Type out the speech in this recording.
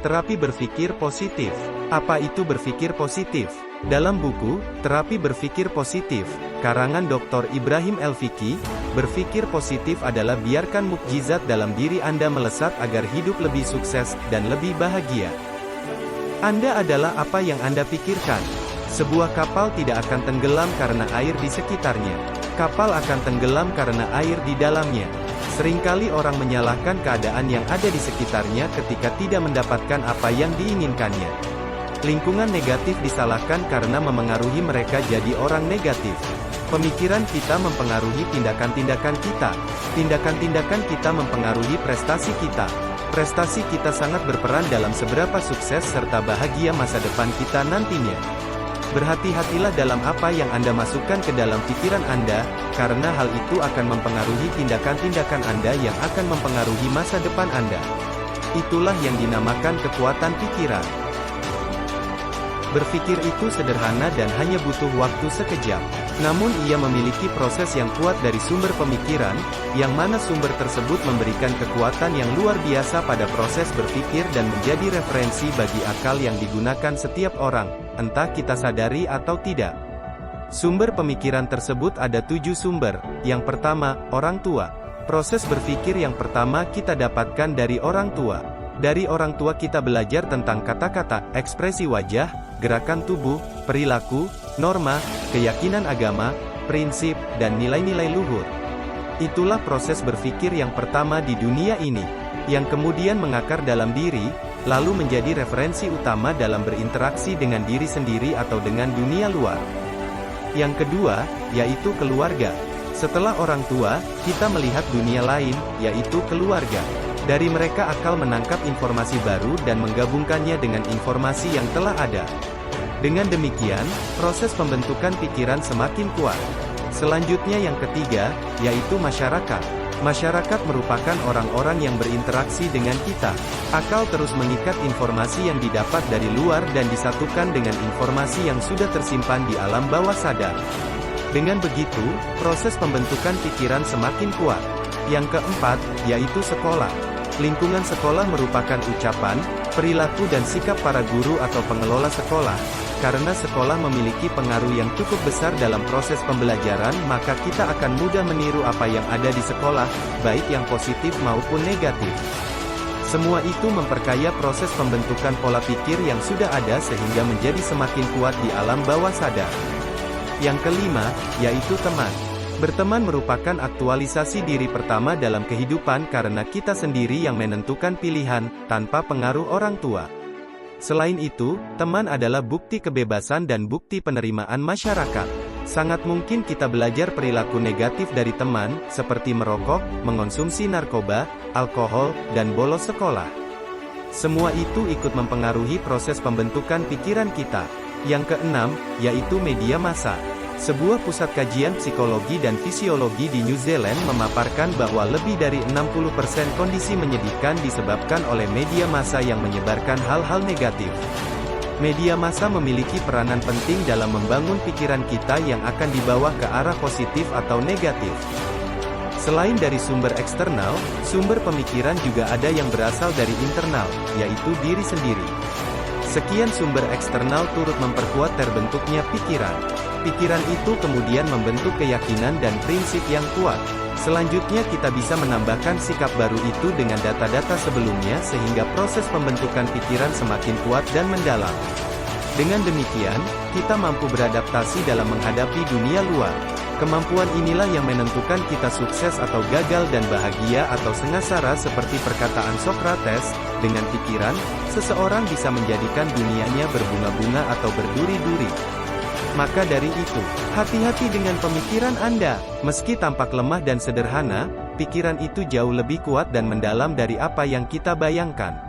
Terapi berpikir positif. Apa itu berpikir positif? Dalam buku, Terapi Berpikir Positif, karangan Dr. Ibrahim El-Fiqi, berpikir positif adalah biarkan mukjizat dalam diri Anda melesat agar hidup lebih sukses dan lebih bahagia. Anda adalah apa yang Anda pikirkan. Sebuah kapal tidak akan tenggelam karena air di sekitarnya. Kapal akan tenggelam karena air di dalamnya. Seringkali orang menyalahkan keadaan yang ada di sekitarnya ketika tidak mendapatkan apa yang diinginkannya. Lingkungan negatif disalahkan karena memengaruhi mereka jadi orang negatif. Pemikiran kita mempengaruhi tindakan-tindakan kita. Tindakan-tindakan kita mempengaruhi prestasi kita. Prestasi kita sangat berperan dalam seberapa sukses serta bahagia masa depan kita nantinya. Berhati-hatilah dalam apa yang Anda masukkan ke dalam pikiran Anda, karena hal itu akan mempengaruhi tindakan-tindakan Anda yang akan mempengaruhi masa depan Anda. Itulah yang dinamakan kekuatan pikiran. Berpikir itu sederhana dan hanya butuh waktu sekejap. Namun ia memiliki proses yang kuat dari sumber pemikiran, yang mana sumber tersebut memberikan kekuatan yang luar biasa pada proses berpikir dan menjadi referensi bagi akal yang digunakan setiap orang, entah kita sadari atau tidak. Sumber pemikiran tersebut ada 7 sumber. Yang pertama, orang tua. Proses berpikir yang pertama kita dapatkan dari orang tua. Dari orang tua kita belajar tentang kata-kata, ekspresi wajah, gerakan tubuh, perilaku, norma, keyakinan agama, prinsip, dan nilai-nilai luhur. Itulah proses berpikir yang pertama di dunia ini, yang kemudian mengakar dalam diri, lalu menjadi referensi utama dalam berinteraksi dengan diri sendiri atau dengan dunia luar. Yang kedua, yaitu keluarga. Setelah orang tua, kita melihat dunia lain, yaitu keluarga. Dari mereka akal menangkap informasi baru dan menggabungkannya dengan informasi yang telah ada. Dengan demikian, proses pembentukan pikiran semakin kuat. Selanjutnya yang ketiga, yaitu masyarakat. Masyarakat merupakan orang-orang yang berinteraksi dengan kita. Akal terus mengikat informasi yang didapat dari luar dan disatukan dengan informasi yang sudah tersimpan di alam bawah sadar. Dengan begitu, proses pembentukan pikiran semakin kuat. Yang keempat, yaitu sekolah. Lingkungan sekolah merupakan ucapan, perilaku dan sikap para guru atau pengelola sekolah. Karena sekolah memiliki pengaruh yang cukup besar dalam proses pembelajaran, maka kita akan mudah meniru apa yang ada di sekolah, baik yang positif maupun negatif. Semua itu memperkaya proses pembentukan pola pikir yang sudah ada sehingga menjadi semakin kuat di alam bawah sadar. Yang kelima, yaitu teman. Berteman merupakan aktualisasi diri pertama dalam kehidupan karena kita sendiri yang menentukan pilihan, tanpa pengaruh orang tua. Selain itu, teman adalah bukti kebebasan dan bukti penerimaan masyarakat. Sangat mungkin kita belajar perilaku negatif dari teman, seperti merokok, mengonsumsi narkoba, alkohol, dan bolos sekolah. Semua itu ikut mempengaruhi proses pembentukan pikiran kita. Yang keenam, yaitu media massa. Sebuah pusat kajian psikologi dan fisiologi di New Zealand memaparkan bahwa lebih dari 60% kondisi menyedihkan disebabkan oleh media massa yang menyebarkan hal-hal negatif. Media massa memiliki peranan penting dalam membangun pikiran kita yang akan dibawa ke arah positif atau negatif. Selain dari sumber eksternal, sumber pemikiran juga ada yang berasal dari internal, yaitu diri sendiri. Sekian sumber eksternal turut memperkuat terbentuknya pikiran. Pikiran itu kemudian membentuk keyakinan dan prinsip yang kuat. Selanjutnya kita bisa menambahkan sikap baru itu dengan data-data sebelumnya sehingga proses pembentukan pikiran semakin kuat dan mendalam. Dengan demikian, kita mampu beradaptasi dalam menghadapi dunia luar. Kemampuan inilah yang menentukan kita sukses atau gagal dan bahagia atau sengsara seperti perkataan Socrates, dengan pikiran, seseorang bisa menjadikan dunianya berbunga-bunga atau berduri-duri. Maka dari itu, hati-hati dengan pemikiran Anda. Meski tampak lemah dan sederhana, pikiran itu jauh lebih kuat dan mendalam dari apa yang kita bayangkan.